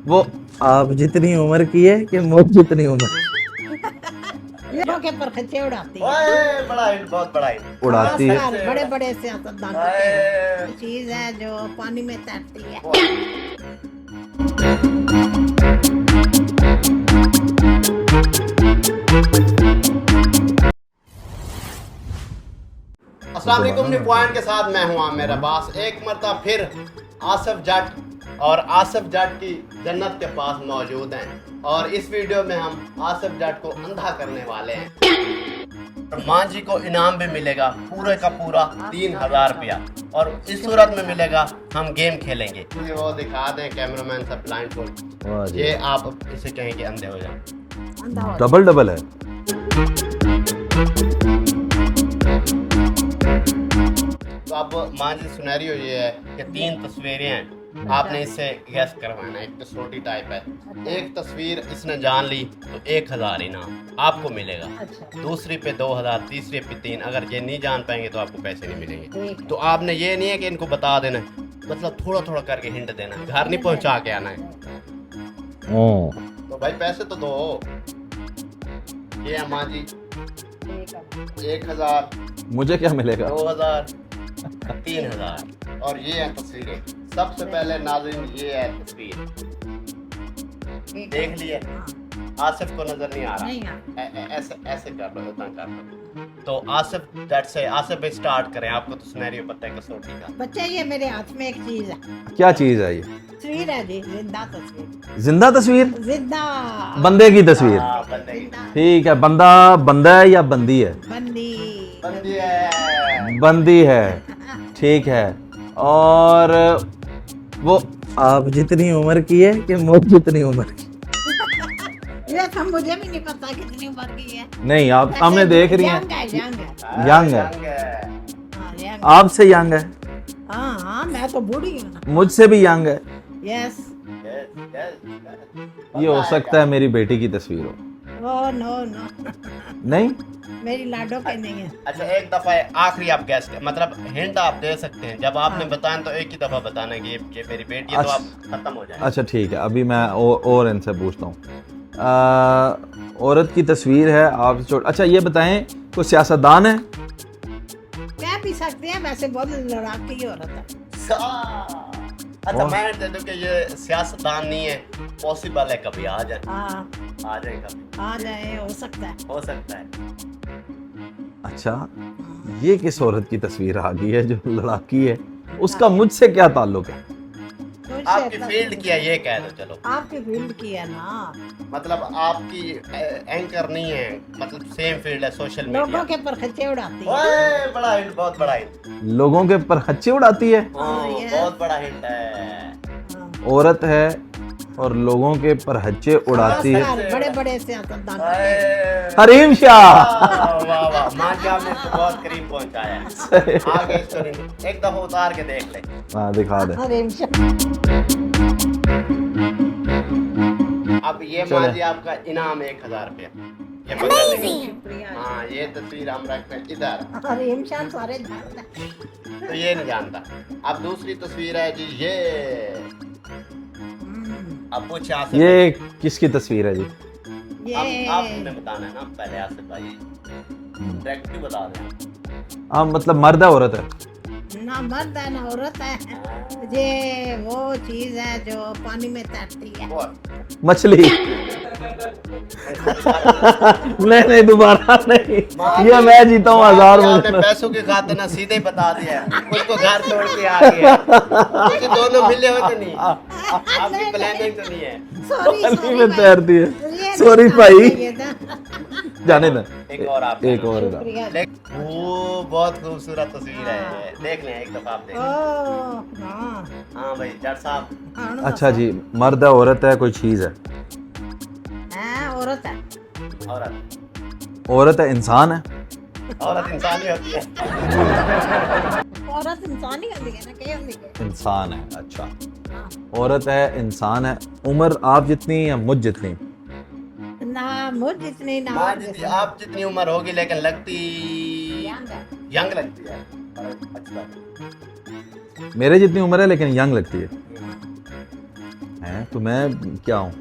वो आप जितनी उम्र की है कि मुझ जितनी उम्र लोगों के पर खच्चे उड़ाती है। ओए, बड़ा हिट, बहुत बड़ा हिट। उड़ाती है। खासकर बड़े बड़े सियासतदान होते हैं। चीज है जो पानी में तैरती है। अस्सलाम वालेकुम, न्यू पॉइंट के साथ मैं हूं आमिर अब्बास। एक मरतबा फिर आसिफ जट और आसिफ जट की जन्नत के पास मौजूद हैं और इस वीडियो में हम आसिफ जट को अंधा करने वाले हैं। और माँ जी को इनाम भी मिलेगा पूरे का पूरा 3000 रुपया और इस सूरत में मिलेगा हम गेम खेलेंगे। वो दिखा दें कैमरामैन सब ब्लाइंड फुल, ये आप इसे कहें कि अंधे हो जाए। अंधा हो डबल डबल है। तो अब मान ली सिनेरियो ये है कि 3 तस्वीरें हैं, आपने इससे गैस करवाना है। एक कसौटी टाइप है। एक तस्वीर इसने जान ली तो 1000 इनाम आपको मिलेगा, अच्छा। दूसरी पे 2000, तीसरी पे 3। अगर ये नहीं जान पाएंगे तो आपको पैसे नहीं मिलेंगे। ठीक है। तो आपने ये नहीं है कि इनको बता देना है, मतलब थोड़ा थोड़ा करके हिंट देना है, घर नहीं पहुंचा के आना है। तो भाई पैसे तो दो। ये है माँ जी, ठीक है। 1000, मुझे क्या मिलेगा? 2000, 3000 और ये है तस्वीरें। सबसे पहले नाज़रीन ये है तस्वीर, ठीक है। देख लिए? हाँ, आसिफ को नजर नहीं आ रहा। नहीं आ- ऐसे ऐसे कर लो, इतना कर लो। तो आसिफ दैट से आसिफ भाई स्टार्ट करें। आपको तो सिनेरियो पता है कसौटी का। बच्चे ये मेरे हाथ में एक चीज है, क्या चीज है ये? तस्वीर है जी, जिंदा तस्वीर। जिंदा तस्वीर? जिंदा बंदे की तस्वीर? हाँ, बंदे की। जिंदा ठीक है। बंदा बंदा है या बंदी है? बंदी। बंदी है। बंदी है, ठीक है। और वो आप जितनी उम्र की है कि मुझ जितनी उम्र की? ये तो मुझे भी नहीं पता कितनी उम्र की है। नहीं, आप सामने देख रही हैं। यंग है, यंग है। यंग है। हाँ, यंग। आपसे यंग है, हाँ हाँ, मैं तो बूढ़ी हूँ ना। मुझसे भी यंग है। यस। ये हो सकता है मेरी बेटी की तस्वीर हो। ओ नो नो, नहीं? मेरी लाडो के नहीं है। अच्छा, एक दफा आखिरी आप गैस मतलब हिंट आप दे सकते हैं। जब आपने बताया तो एक ही दफा बताना कि ये मेरी बेटी है, तो आप खत्म हो जाए। अच्छा ठीक है, अभी मैं और इनसे पूछता हूँ। औरत की तस्वीर है, आप अच्छा ये बताएं, कोई सियासतदान है? कह भी सकते हैं, वैसे बहुत लड़ाकी औरत है। अच्छा, मैं दे दूं कि ये सियासतदान नहीं है, पॉसिबल है कभी आ जाए। हाँ, आ जाए कभी, आ जाए, हो सकता है। हो सकता है। अच्छा, ये किस औरत की तस्वीर आ गई है जो लड़ाकी है? उसका मुझसे क्या ताल्लुक है? मुझसे आपकी तो- फील्ड की है, ये कह दो। चलो, आपकी फील्ड की है ना। मतलब आपकी एंकर नहीं है, मतलब सेम फील्ड है, सोशल लोगों मीडिया। के पर खच्चे उड़ाती है। ओए, बड़ा हिंट, बहुत बड़ा हिंट। लोगों के परखच्चे उड़ाती है? yes. बहुत बड़ा हिंट है। हाँ। औरत है और लोगों के परहच्चे उड़ाती है। खासकर बड़े बड़े सियासतदान होते हैं। हरीम शाह। वाह वाह, माँ जी आपने इसको बहुत करीब पहुंचाया है। आगे स्टोरी एक दफा उतार के देख ले। हाँ, दिखा दे। अरे अब ये चले। माँ जी आपका इनाम 1000 रुपया। ये मंगा लेंगे। शुक्रिया। हाँ, ये तस्वीर हम रखते हैं इधर, अरे इमशान सारे जानते हैं। तो ये नहीं जानता। अब दूसरी तस्वीर है जी, ये अब पूछे आसिफ भाई। ये किसकी तस्वीर है जी? ये आपने बताना है ना पहले, आसिफ भाई डायरेक्ट भी बता दें। हाँ, मतलब मर्द है औरत है? ना मर्द है ना औरत है। ये वो चीज है जो पानी में तैरती है। और मछली? नहीं, दोबारा नहीं। ये मैं जीता हूँ 1000 आपने में। पैसों की खातिर ना सीधे ही बता दिया, उसको घर छोड़ के आ गया। क्योंकि दोनों मिले हुए तो नहीं, आपकी प्लानिंग तो नहीं है। सॉरी पानी में तैरती है। ये सॉरी नहीं भाई, चाहिए था। जाने दे। एक और आप एक और का। शुक्रिया। वो बहुत खूबसूरत तस्वीर है ये, देख लें एक दफा आप देख ओ लें। हाँ, हाँ भाई जट साहब, हाँ, अच्छा जी, मर्द है औरत है, कोई चीज है? है, औरत है। औरत औरत है, इंसान है? औरत इंसान ही होती है। औरत इंसान ही होती है ना, कहीं होती है। इंसान है, अच्छा। हाँ। औरत है, इंसान है, उम्र आप जितनी या मुझ जितनी? ना मुझ जितनी ना माँ और जी, जितनी। आप जितनी उम्र होगी लेकिन लगती यंग है। यंग लगती है। अच्छा, मेरे जितनी उम्र है लेकिन यंग लगती है। हैं? हैं तो मैं क्या हूँ?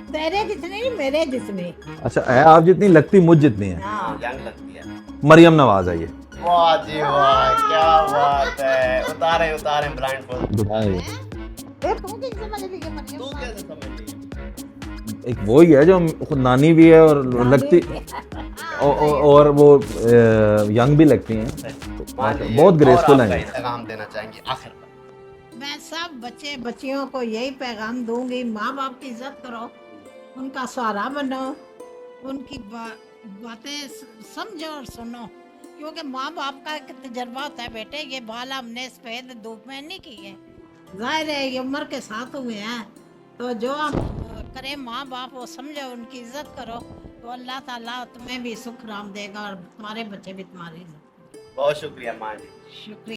तेरे जितने नहीं, मेरे जितने। अच्छा है, आप जितनी लगती मुझ जितनी है। हाँ यंग लगती है। मरियम नवाज है ये। वाह जी वाह, क्या बात है। उतारे उतारे ब्लाइंड फोल्ड। ये तू कैसे समझ रही है मरियम? तू कैसे समझ रही है? एक वही है जो खुद नानी भी है और लगती और वो यंग भी लगती हैं, बहुत ग्रेसफुल हैं। पैगाम देना चाहेंगे आखिर पर? मैं सब बच्चे बच्चियों को यही पैगाम दूंगी, माँ बाप की इज्जत करो, उनका सहारा बनो, उनकी बातें समझो और सुनो, क्योंकि माँ बाप का एक तजर्बा होता है बेटे। ये बाल हमने सफेद धूप में नहीं किए, जाहिर है ये उम्र के साथ हुए हैं। तो जो हम करें माँ बाप वो समझो, उनकी इज्जत करो, तो अल्लाह ताला तुम्हें भी सुख राम देगा और तुम्हारे बच्चे भी तुम्हारी इज्जत। बहुत शुक्रिया माँ जी। शुक्रिया।